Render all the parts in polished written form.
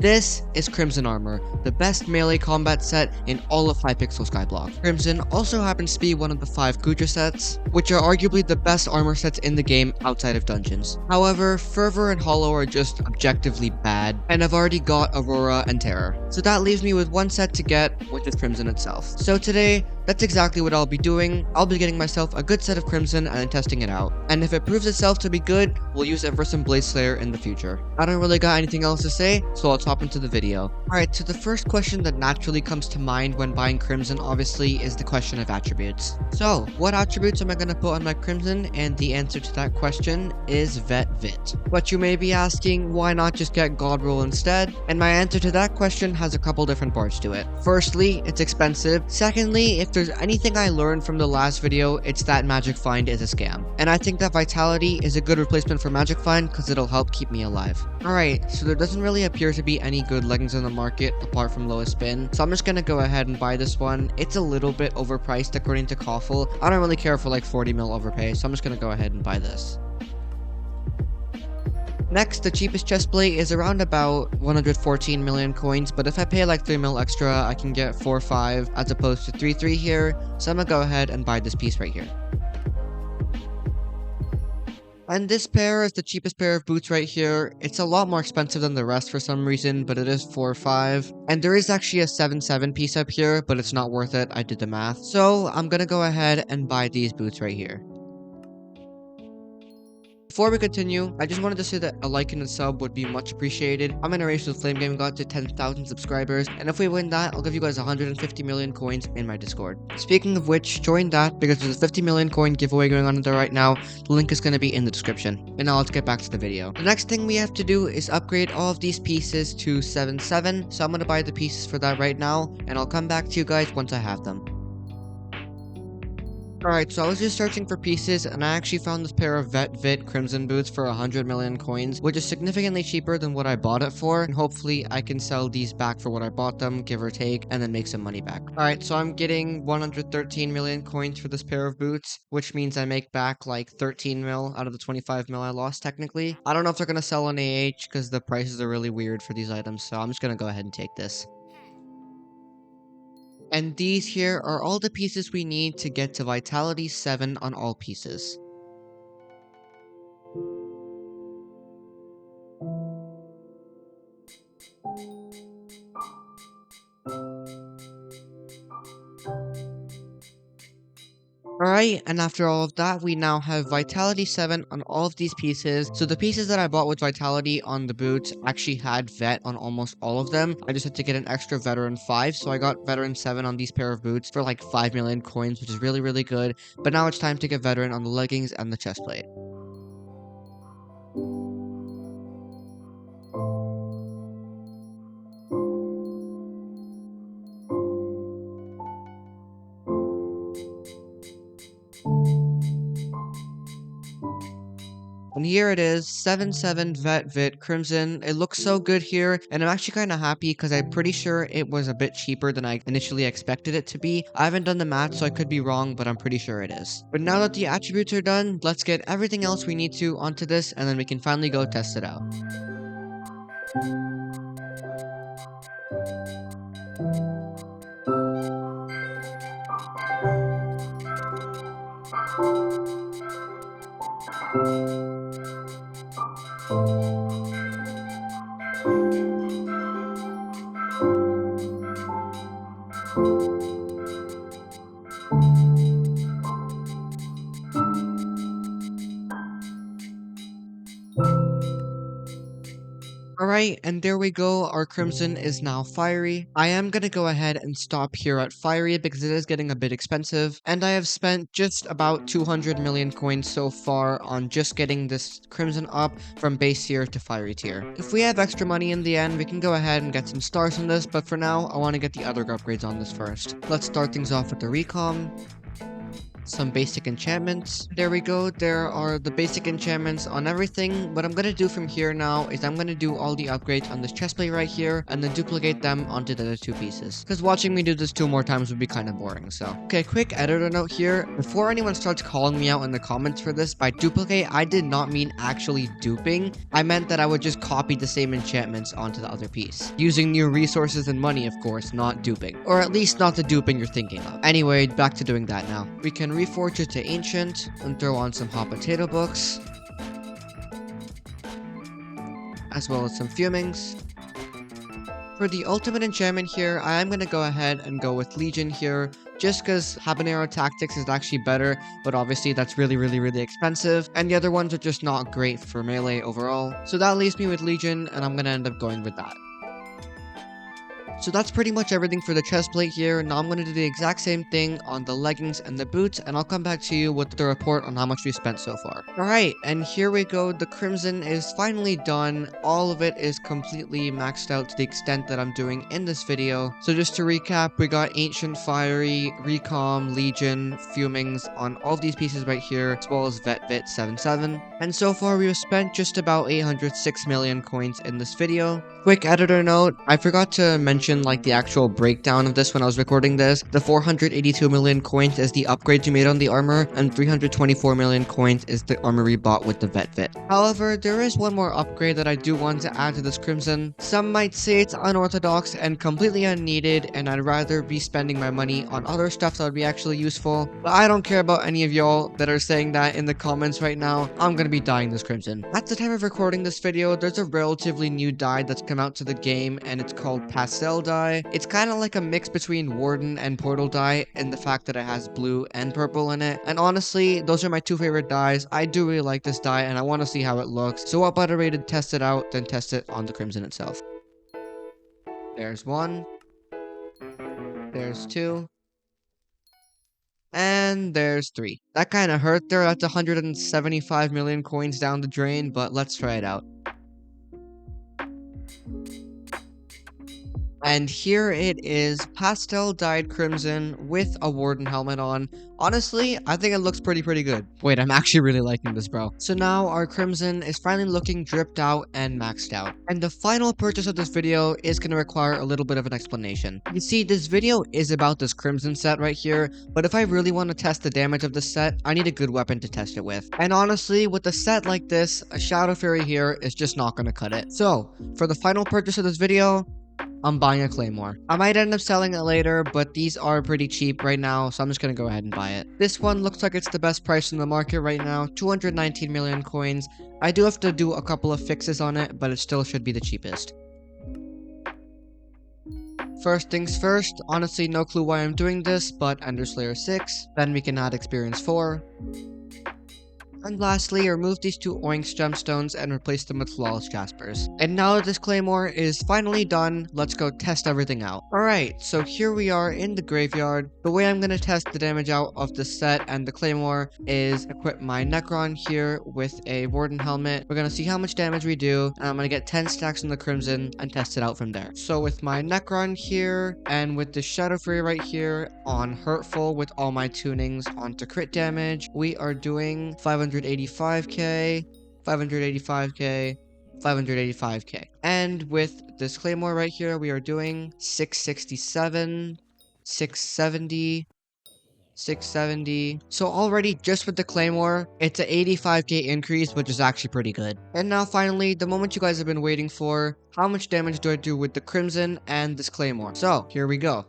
This is Crimson Armor, the best melee combat set in all of Hypixel Skyblock. Crimson also happens to be one of the 5 Guja sets, which are arguably the best armor sets in the game outside of dungeons. However, Fervor and Hollow are just objectively bad, and I've already got Aurora and Terror. So that leaves me with one set to get, which is Crimson itself. So today, that's exactly what I'll be doing. I'll be getting myself a good set of Crimson and then testing it out. And if it proves itself to be good, we'll use it for some Blade Slayer in the future. I don't really got anything else to say, so let's hop into the video. Alright, so the first question that naturally comes to mind when buying Crimson obviously is the question of attributes. So, what attributes am I going to put on my Crimson? And the answer to that question is Vet Vit. But you may be asking, why not just get God Roll instead? And my answer to that question has a couple different parts to it. Firstly, it's expensive. Secondly, if there's anything I learned from the last video, it's that Magic Find is a scam. And I think that Vitality is a good replacement for Magic Find because it'll help keep me alive. Alright, so there doesn't really appear to be any good leggings on the market apart from Lowest Spin, so I'm just gonna go ahead and buy this one. It's a little bit overpriced according to Koffel. I don't really care for like 40 mil overpay, so I'm just gonna go ahead and buy this. Next, the cheapest chestplate is around about 114 million coins, but if I pay like 3 mil extra, I can get 4-5 as opposed to 3-3 here, so I'm gonna go ahead and buy this piece right here. And this pair is the cheapest pair of boots right here. It's a lot more expensive than the rest for some reason, but it is 4-5. And there is actually a 7-7 piece up here, but it's not worth it, I did the math. So I'm gonna go ahead and buy these boots right here. Before we continue, I just wanted to say that a like and a sub would be much appreciated. I'm in a race with Flame Game God to 10,000 subscribers, and if we win that, I'll give you guys 150 million coins in my Discord. Speaking of which, join that because there's a 50 million coin giveaway going on there right now. The link is going to be in the description. And now let's get back to the video. The next thing we have to do is upgrade all of these pieces to 7-7, so I'm going to buy the pieces for that right now, and I'll come back to you guys once I have them. Alright, so I was just searching for pieces, and I actually found this pair of Vet Vit Crimson boots for 100 million coins, which is significantly cheaper than what I bought it for, and hopefully I can sell these back for what I bought them, give or take, and then make some money back. Alright, so I'm getting 113 million coins for this pair of boots, which means I make back like 13 mil out of the 25 mil I lost technically. I don't know if they're gonna sell on AH, because the prices are really weird for these items, so I'm just gonna go ahead and take this. And these here are all the pieces we need to get to Vitality 7 on all pieces. Alright, and after all of that, we now have Vitality 7 on all of these pieces. So the pieces that I bought with Vitality on the boots actually had Vet on almost all of them. I just had to get an extra Veteran 5, so I got Veteran 7 on these pair of boots for like 5 million coins, which is really, really good. But now it's time to get Veteran on the leggings and the chestplate. And here it is, 7-7 Vet Vit Crimson. It looks so good here, and I'm actually kind of happy because I'm pretty sure it was a bit cheaper than I initially expected it to be. I haven't done the math, so I could be wrong, but I'm pretty sure it is. But now that the attributes are done, let's get everything else we need to onto this, and then we can finally go test it out. Alright, and there we go, our Crimson is now Fiery. I am gonna go ahead and stop here at Fiery because it is getting a bit expensive, and I have spent just about 200 million coins so far on just getting this Crimson up from base tier to Fiery tier. If we have extra money in the end, we can go ahead and get some stars on this, but for now, I want to get the other upgrades on this first. Let's start things off with the Recom. some basic enchantments. There we go, there are the basic enchantments on everything. What I'm gonna do from here now is I'm gonna do all the upgrades on this chestplate right here and then duplicate them onto the other two pieces. Because watching me do this 2 more times would be kind of boring, so. Okay, quick editor note here. Before anyone starts calling me out in the comments for this, by duplicate, I did not mean actually duping. I meant that I would just copy the same enchantments onto the other piece. Using new resources and money, of course, not duping. Or at least not the duping you're thinking of. Anyway, back to doing that now. We can reforge it to ancient and throw on some hot potato books, as well as some fumings. For the ultimate enchantment here, I am going to go ahead and go with Legion here, just because Habanero Tactics is actually better, but obviously that's really expensive, and the other ones are just not great for melee overall. So that leaves me with Legion, and I'm going to end up going with that. So that's pretty much everything for the chest plate here. Now I'm going to do the exact same thing on the leggings and the boots, and I'll come back to you with the report on how much we spent so far. Alright, and here we go. The Crimson is finally done. All of it is completely maxed out to the extent that I'm doing in this video. So just to recap, we got Ancient, Fiery, Recom, Legion, Fumings on all of these pieces right here, as well as Vit 77. And so far we've spent just about 806 million coins in this video. Quick editor note, I forgot to mention like the actual breakdown of this when I was recording this. The 482 million coins is the upgrades you made on the armor, and 324 million coins is the armor we bought with the Vit. However, there is one more upgrade that I do want to add to this Crimson. Some might say it's unorthodox and completely unneeded, and I'd rather be spending my money on other stuff that would be actually useful. But I don't care about any of y'all that are saying that in the comments right now. I'm gonna be dyeing this Crimson. At the time of recording this video, there's a relatively new dye that's come out to the game, and it's called Pastel Dye. It's kind of like a mix between Warden and Portal Dye in the fact that it has blue and purple in it. And honestly, those are my two favorite dyes. I do really like this dye, and I want to see how it looks. So what better way to test it out than test it on the Crimson itself? There's one. There's two. And there's 3. That kind of hurt there. That's 175 million coins down the drain, but let's try it out. And here it is, pastel dyed Crimson with a Warden helmet on. Honestly, I think it looks pretty good. Wait, I'm actually really liking this, bro. So now our Crimson is finally looking dripped out and maxed out. And the final purchase of this video is going to require a little bit of an explanation. You see, this video is about this Crimson set right here, but if I really want to test the damage of this set, I need a good weapon to test it with. And honestly, with a set like this, a Shadow Fury here is just not going to cut it. So, for the final purchase of this video, I'm buying a Claymore. I might end up selling it later, but these are pretty cheap right now, so I'm just gonna go ahead and buy it. This one looks like it's the best price in the market right now, 219 million coins. I do have to do a couple of fixes on it, but it still should be the cheapest. First things first, honestly no clue why I'm doing this, but Enderslayer 6, then we can add Experience 4. And lastly, remove these 2 Oinks gemstones and replace them with Flawless Jaspers. And now that this Claymore is finally done, let's go test everything out. Alright, so here we are in the graveyard. The way I'm going to test the damage out of the set and the Claymore is equip my Necron here with a Warden helmet. We're going to see how much damage we do, and I'm going to get 10 stacks on the Crimson and test it out from there. So with my Necron here, and with the Shadow Fury right here on Hurtful with all my tunings onto crit damage, we are doing 585k, 585k, 585k. And with this Claymore right here, we are doing 667, 670, 670. So already, just with the Claymore, it's an 85k increase, which is actually pretty good. And now finally, the moment you guys have been waiting for, how much damage do I do with the Crimson and this Claymore? So, here we go.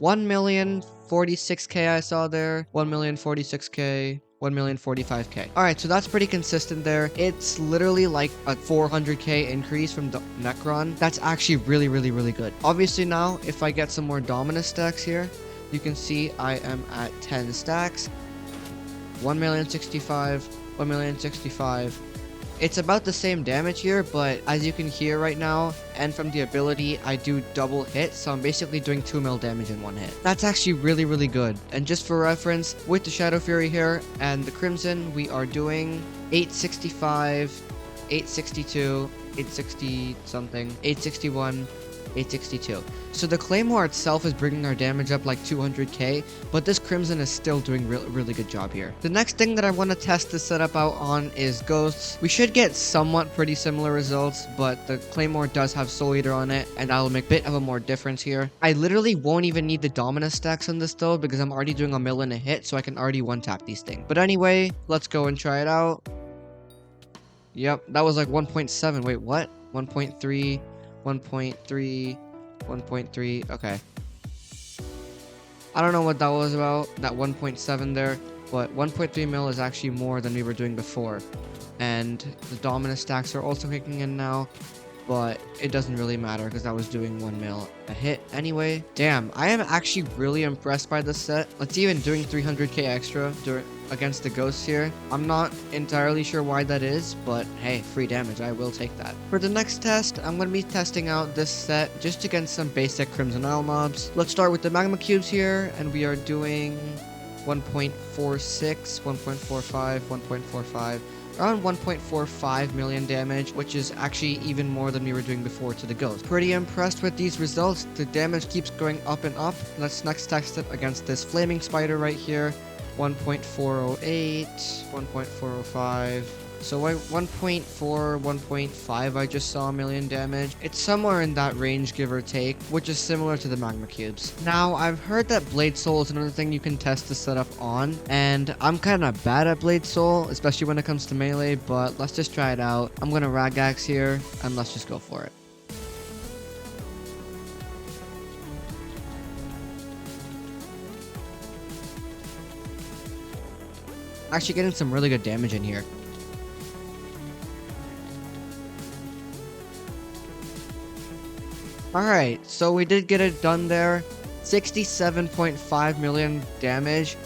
1,046k I saw there, 1,046k, 1,045k. Alright, so that's pretty consistent there. It's literally like a 400k increase from the Necron. That's actually really good. Obviously now, if I get some more Dominus stacks here, you can see I am at 10 stacks. 1,065, 1,065. It's about the same damage here, but as you can hear right now, and from the ability, I do double hit, so I'm basically doing 2 mil damage in 1 hit. That's actually really good. And just for reference, with the Shadow Fury here and the Crimson, we are doing 865, 862, 860 something, 861, 862. So the Claymore itself is bringing our damage up like 200k, but this Crimson is still doing really good job here. The next thing that I want to test this setup out on is Ghosts. We should get somewhat pretty similar results, but the Claymore does have Soul Eater on it, and that will make a bit of a more difference here. I literally won't even need the Dominus stacks on this though, because I'm already doing a mill and a hit, so I can already one-tap these things. But anyway, let's go and try it out. Yep, that was like 1.7. Wait, what? 1.3, 1.3, 1.3. Okay. I don't know what that was about, that 1.7 there, but 1.3 mil is actually more than we were doing before. And the Dominus stacks are also kicking in now, but it doesn't really matter because I was doing 1 mil a hit anyway. Damn, I am actually really impressed by this set. Let's even doing 300k extra against the Ghosts here. I'm not entirely sure why that is, but hey, free damage, I will take that. For the next test, I'm going to be testing out this set just against some basic Crimson Isle mobs. Let's start with the Magma Cubes here, and we are doing 1.46, 1.45, 1.45. Around 1.45 million damage, which is actually even more than we were doing before to the Ghost. Pretty impressed with these results. The damage keeps going up and up. Let's next test it against this Flaming Spider right here. 1.408, 1.405. So 1.4, 1.5 I just saw a million damage. It's somewhere in that range, give or take, which is similar to the Magma Cubes. Now, I've heard that Blade Soul is another thing you can test the setup on, and I'm kind of bad at Blade Soul, especially when it comes to melee, but let's just try it out. I'm gonna Ragax here, and let's just go for it. Actually getting some really good damage in here. Alright, so we did get it done there. 67.5 million damage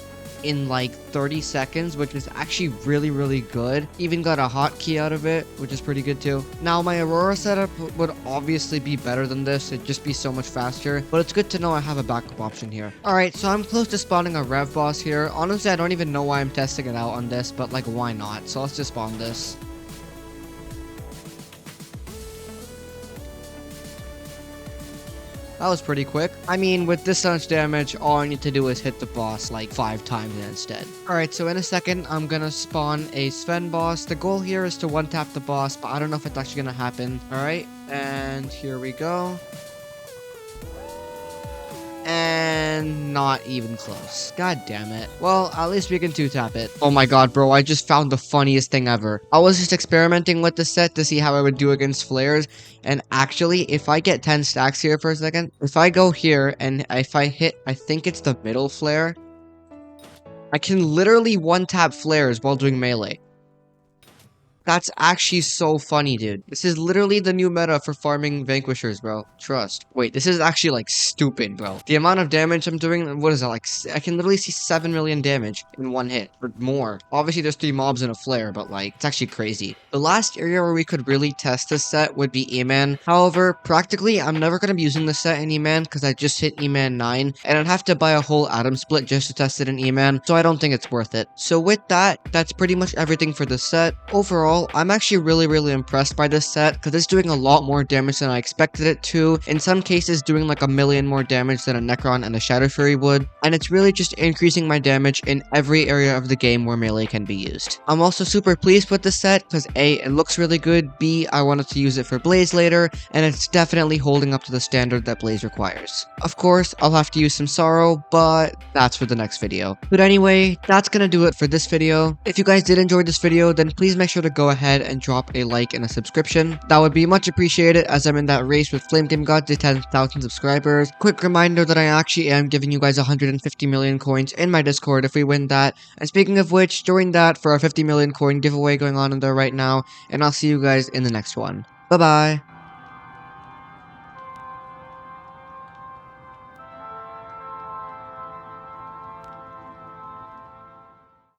in like 30 seconds, which is actually really good. Even got a hotkey out of it, which is pretty good too. Now, my Aurora setup would obviously be better than this. It'd just be so much faster, but it's good to know I have a backup option here. Alright, so I'm close to spawning a Rev Boss here. Honestly, I don't even know why I'm testing it out on this, but like, why not? So let's just spawn this. That was pretty quick. I mean, with this much damage, all I need to do is hit the boss like 5 times instead. Alright, so in a second, I'm gonna spawn a Sven boss. The goal here is to one-tap the boss, but I don't know if it's actually gonna happen. Alright, and here we go. And not even close. God damn it. Well, at least we can 2-tap it. Oh my god, bro, I just found the funniest thing ever. I was just experimenting with the set to see how I would do against flares, and actually, if I get 10 stacks here for a second, if I go here and if I hit, I think it's the middle flare, I can literally one-tap flares while doing melee. That's actually so funny, dude. This is literally the new meta for farming Vanquishers, bro. Trust. Wait, this is actually, like, stupid, bro. The amount of damage I'm doing, what is that, like, I can literally see 7 million damage in one hit, or more. Obviously, there's 3 mobs in a flare, but, like, it's actually crazy. The last area where we could really test this set would be E-Man. However, practically, I'm never gonna be using this set in E-Man, because I just hit E-Man 9, and I'd have to buy a whole Atom Split just to test it in E-Man, so I don't think it's worth it. So with that, that's pretty much everything for this set. Overall, I'm actually really impressed by this set because it's doing a lot more damage than I expected it to. In some cases, doing like 1 million more damage than a Necron and a Shadow Fury would. And it's really just increasing my damage in every area of the game where melee can be used. I'm also super pleased with this set because A, it looks really good, B, I wanted to use it for Blaze later, and it's definitely holding up to the standard that Blaze requires. Of course, I'll have to use some Sorrow, but that's for the next video. But anyway, that's gonna do it for this video. If you guys did enjoy this video, then please make sure to go ahead and drop a like and a subscription. That would be much appreciated as I'm in that race with Flame Game God to 10,000 subscribers. Quick reminder that I actually am giving you guys 150 million coins in my Discord if we win that. And speaking of which, join that for our 50 million coin giveaway going on in there right now. And I'll see you guys in the next one. Bye bye.